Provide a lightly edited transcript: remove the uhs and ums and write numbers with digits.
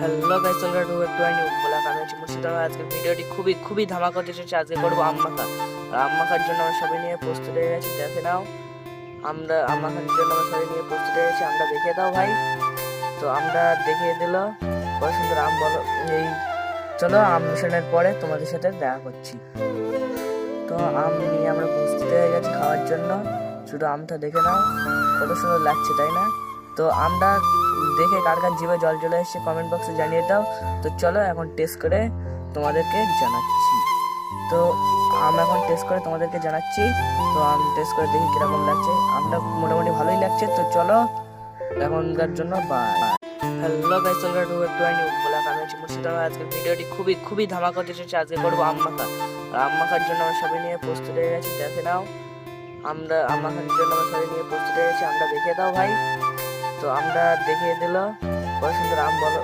Hello guys, welcome to back to my new blog. আমি হচ্ছে মুর্শিদাবাদ। আজকের ভিডিওটি খুবই ধামাকা হতে চলেছে। আজকে করবো আম মাখা। আর আম মাখার জন্য আমরা সবাই নিয়ে প্রস্তুত হয়ে গেছি, দেখে নাও। আমরা আম মাখার জন্য আমরা সবাই নিয়ে প্রস্তুত হয়ে গেছি। আমরা দেখিয়ে দাও ভাই। তো আমরা দেখিয়ে দিল কত সুন্দর আম, বলো এই। চলো আম মিশনের পরে তোমাদের সাথে দেখা করছি। তো আম নিয়ে আমরা প্রস্তুত হয়ে গেছি খাওয়ার জন্য। শুধু আমটা দেখে নাও, কত সুন্দর লাগছে, তাই না? তো আমরা দেখে কার কার জিভে জল চলে এসেছে কমেন্ট বক্সে জানিয়ে দাও। তো চলো এখন টেস্ট করে তোমাদেরকে জানাচ্ছি। তো এখন টেস্ট করে তোমাদেরকে জানাচ্ছি। তো আমি টেস্ট করে দেখি কিরকম লাগছে। আমটা মোটামুটি ভালোই লাগছে। তো চলো এখনকার জন্য bye. Hello guys, welcome to back to my new blog. আমি হচ্ছে মুর্শিদাবাদ। আজকের ভিডিওটি খুবই ধামাকা হতে চলেছে। আজকে করবো আম মাখা। আর আম মাখার জন্য আমরা সবাই নিয়ে প্রস্তুত হয়ে গেছি, দেখে নাও। আমরা আম মাখার জন্য আমরা সবাই নিয়ে প্রস্তুত হয়ে গেছি। আমরা দেখিয়ে দাও ভাই। তো আমরা দেখিয়ে দিল কত সুন্দর আম, বলো